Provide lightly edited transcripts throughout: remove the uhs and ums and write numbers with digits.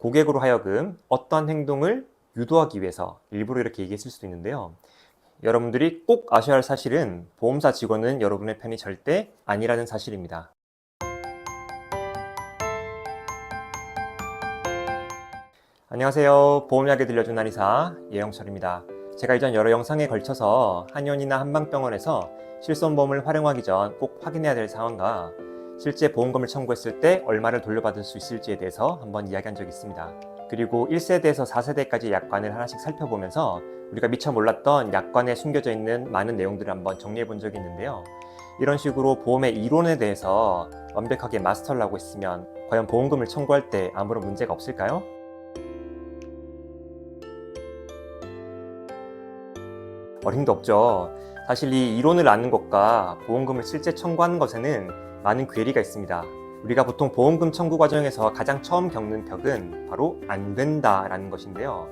고객으로 하여금 어떠한 행동을 유도하기 위해서 일부러 이렇게 얘기했을 수도 있는데요. 여러분들이 꼭 아셔야 할 사실은 보험사 직원은 여러분의 편이 절대 아니라는 사실입니다. 안녕하세요. 보험 이야기 들려준 한의사 예영철입니다. 제가 이전 여러 영상에 걸쳐서 한의원이나 한방병원에서 실손보험을 활용하기 전 꼭 확인해야 될 상황과 실제 보험금을 청구했을 때 얼마를 돌려받을 수 있을지에 대해서 한번 이야기한 적이 있습니다. 그리고 1세대에서 4세대까지 약관을 하나씩 살펴보면서 우리가 미처 몰랐던 약관에 숨겨져 있는 많은 내용들을 한번 정리해 본 적이 있는데요. 이런 식으로 보험의 이론에 대해서 완벽하게 마스터를 하고 있으면 과연 보험금을 청구할 때 아무런 문제가 없을까요? 어림도 없죠. 사실 이 이론을 아는 것과 보험금을 실제 청구하는 것에는 많은 괴리가 있습니다. 우리가 보통 보험금 청구 과정에서 가장 처음 겪는 벽은 바로 안 된다라는 것인데요.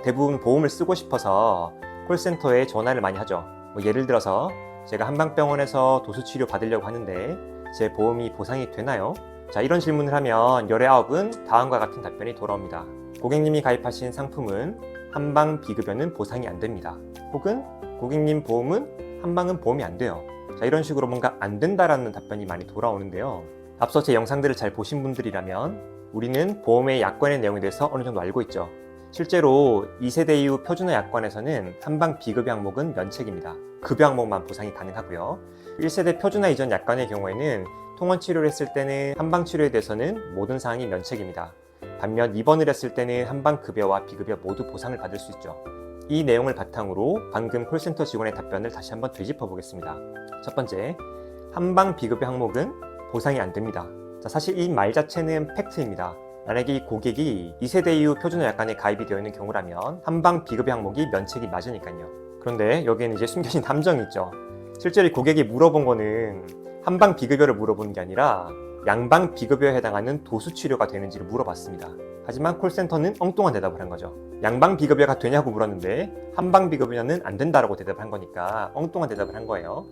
대부분 보험을 쓰고 싶어서 콜센터에 전화를 많이 하죠. 예를 들어서 제가 한방병원에서 도수치료 받으려고 하는데 제 보험이 보상이 되나요? 자, 이런 질문을 하면 열의 9은 다음과 같은 답변이 돌아옵니다. 고객님이 가입하신 상품은 한방 비급여는 보상이 안 됩니다. 혹은 고객님 보험은 한방은 보험이 안 돼요. 자, 이런 식으로 뭔가 안 된다라는 답변이 많이 돌아오는데요. 앞서 제 영상들을 잘 보신 분들이라면 우리는 보험의 약관의 내용에 대해서 어느 정도 알고 있죠. 실제로 2세대 이후 표준화 약관에서는 한방 비급여 항목은 면책입니다. 급여 항목만 보상이 가능하고요. 1세대 표준화 이전 약관의 경우에는 통원 치료를 했을 때는 한방 치료에 대해서는 모든 사항이 면책입니다. 반면 입원을 했을 때는 한방 급여와 비급여 모두 보상을 받을 수 있죠. 이 내용을 바탕으로 방금 콜센터 직원의 답변을 다시 한번 되짚어 보겠습니다. 첫 번째, 한방 비급여 항목은 보상이 안 됩니다. 자, 사실 이 말 자체는 팩트입니다. 만약에 이 고객이 2세대 이후 표준화 약관에 가입이 되어 있는 경우라면 한방 비급여 항목이 면책이 맞으니까요. 그런데 여기에는 이제 숨겨진 함정이 있죠. 실제로 이 고객이 물어본 거는 한방 비급여를 물어보는 게 아니라 양방 비급여에 해당하는 도수 치료가 되는지를 물어봤습니다. 하지만 콜센터는 엉뚱한 대답을 한 거죠. 양방 비급여가 되냐고 물었는데 한방 비급여는 안 된다라고 대답을 한 거니까 엉뚱한 대답을 한 거예요.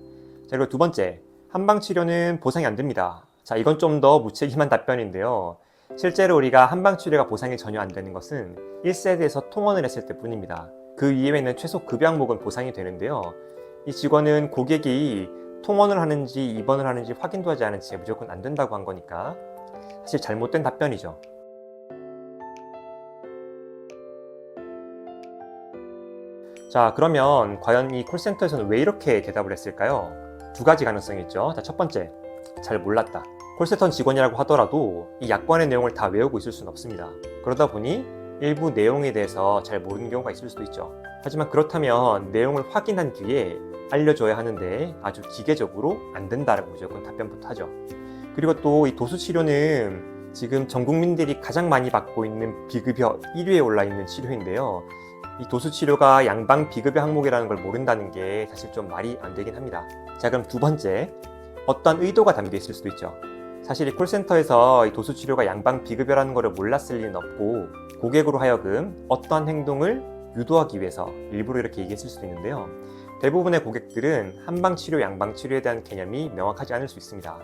자, 그리고 두 번째, 한방 치료는 보상이 안 됩니다. 자, 이건 좀 더 무책임한 답변인데요. 실제로 우리가 한방 치료가 보상이 전혀 안 되는 것은 1세대에서 통원을 했을 때 뿐입니다. 그 이외에는 최소 급여 항목은 보상이 되는데요. 이 직원은 고객이 통원을 하는지 입원을 하는지 확인도 하지 않은 채 무조건 안 된다고 한 거니까 사실 잘못된 답변이죠. 자, 그러면 과연 이 콜센터에서는 왜 이렇게 대답을 했을까요? 두 가지 가능성이 있죠. 자, 첫 번째, 잘 몰랐다. 콜센터 직원이라고 하더라도 이 약관의 내용을 다 외우고 있을 수는 없습니다. 그러다 보니 일부 내용에 대해서 잘 모르는 경우가 있을 수도 있죠. 하지만 그렇다면 내용을 확인한 뒤에 알려줘야 하는데 아주 기계적으로 안 된다라고 무조건 답변부터 하죠. 그리고 또 이 도수치료는 지금 전 국민들이 가장 많이 받고 있는 비급여 1위에 올라 있는 치료인데요. 이 도수치료가 양방 비급여 항목이라는 걸 모른다는 게 사실 좀 말이 안 되긴 합니다. 자, 그럼 두 번째, 어떤 의도가 담겨 있을 수도 있죠. 사실 이 콜센터에서 이 도수치료가 양방 비급여라는 것을 몰랐을 리는 없고 고객으로 하여금 어떠한 행동을 유도하기 위해서 일부러 이렇게 얘기했을 수도 있는데요. 대부분의 고객들은 한방치료, 양방치료에 대한 개념이 명확하지 않을 수 있습니다.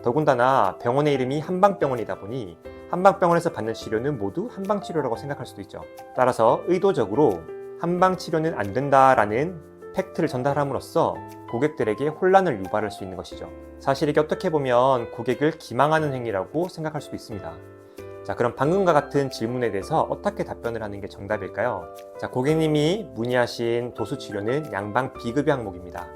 더군다나 병원의 이름이 한방병원이다 보니 한방병원에서 받는 치료는 모두 한방치료라고 생각할 수도 있죠. 따라서 의도적으로 한방치료는 안 된다라는 팩트를 전달함으로써 고객들에게 혼란을 유발할 수 있는 것이죠. 사실 이게 어떻게 보면 고객을 기망하는 행위라고 생각할 수도 있습니다. 자, 그럼 방금과 같은 질문에 대해서 어떻게 답변을 하는 게 정답일까요? 자, 고객님이 문의하신 도수치료는 양방 비급여 항목입니다.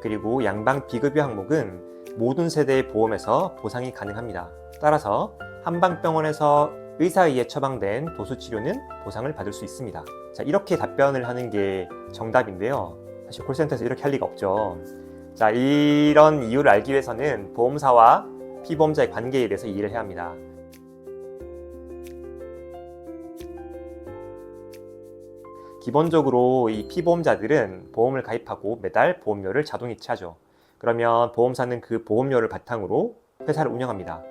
그리고 양방 비급여 항목은 모든 세대의 보험에서 보상이 가능합니다. 따라서 한방병원에서 의사에 의해 처방된 도수치료는 보상을 받을 수 있습니다. 자, 이렇게 답변을 하는 게 정답인데요. 사실 콜센터에서 이렇게 할 리가 없죠. 자, 이런 이유를 알기 위해서는 보험사와 피보험자의 관계에 대해서 이해를 해야 합니다. 기본적으로 이 피보험자들은 보험을 가입하고 매달 보험료를 자동 이체하죠. 그러면 보험사는 그 보험료를 바탕으로 회사를 운영합니다.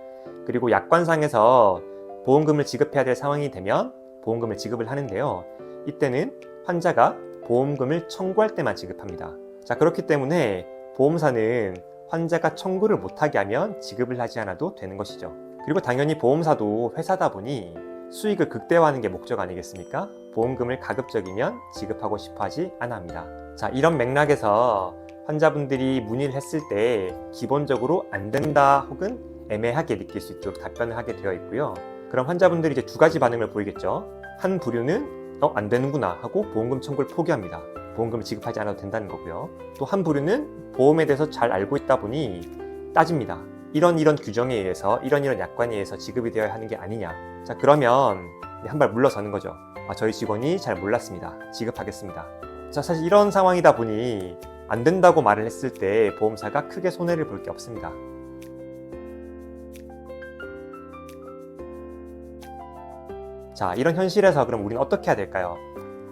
그리고 약관상에서 보험금을 지급해야 될 상황이 되면 보험금을 지급을 하는데요. 이때는 환자가 보험금을 청구할 때만 지급합니다. 자, 그렇기 때문에 보험사는 환자가 청구를 못하게 하면 지급을 하지 않아도 되는 것이죠. 그리고 당연히 보험사도 회사다 보니 수익을 극대화하는 게 목적 아니겠습니까? 보험금을 가급적이면 지급하고 싶어 하지 않아 합니다. 자, 이런 맥락에서 환자분들이 문의를 했을 때 기본적으로 안 된다 혹은 애매하게 느낄 수 있도록 답변을 하게 되어 있고요. 그럼 환자분들이 이제 두 가지 반응을 보이겠죠. 한 부류는 안 되는구나 하고 보험금 청구를 포기합니다. 보험금을 지급하지 않아도 된다는 거고요. 또 한 부류는 보험에 대해서 잘 알고 있다 보니 따집니다. 이런 규정에 의해서 이런 약관에 의해서 지급이 되어야 하는 게 아니냐. 자, 그러면 한 발 물러서는 거죠. 저희 직원이 잘 몰랐습니다. 지급하겠습니다. 자, 사실 이런 상황이다 보니 안 된다고 말을 했을 때 보험사가 크게 손해를 볼 게 없습니다. 자, 이런 현실에서 그럼 우리는 어떻게 해야 될까요?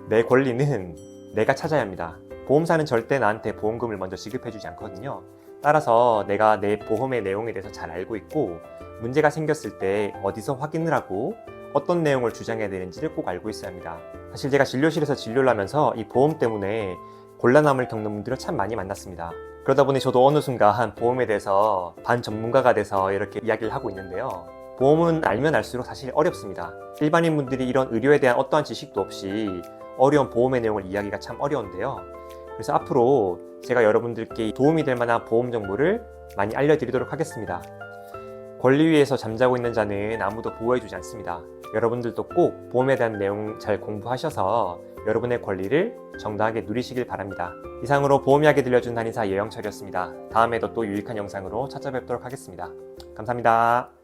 내 권리는 내가 찾아야 합니다. 보험사는 절대 나한테 보험금을 먼저 지급해주지 않거든요. 따라서 내가 내 보험의 내용에 대해서 잘 알고 있고 문제가 생겼을 때 어디서 확인을 하고 어떤 내용을 주장해야 되는지를 꼭 알고 있어야 합니다. 사실 제가 진료실에서 진료를 하면서 이 보험 때문에 곤란함을 겪는 분들을 참 많이 만났습니다. 그러다 보니 저도 어느 순간 보험에 대해서 반전문가가 돼서 이렇게 이야기를 하고 있는데요. 보험은 알면 알수록 사실 어렵습니다. 일반인 분들이 이런 의료에 대한 어떠한 지식도 없이 어려운 보험의 내용을 이해하기가 참 어려운데요. 그래서 앞으로 제가 여러분들께 도움이 될 만한 보험 정보를 많이 알려드리도록 하겠습니다. 권리 위에서 잠자고 있는 자는 아무도 보호해주지 않습니다. 여러분들도 꼭 보험에 대한 내용 잘 공부하셔서 여러분의 권리를 정당하게 누리시길 바랍니다. 이상으로 보험 이야기 들려준 한의사 예영철이었습니다. 다음에도 또 유익한 영상으로 찾아뵙도록 하겠습니다. 감사합니다.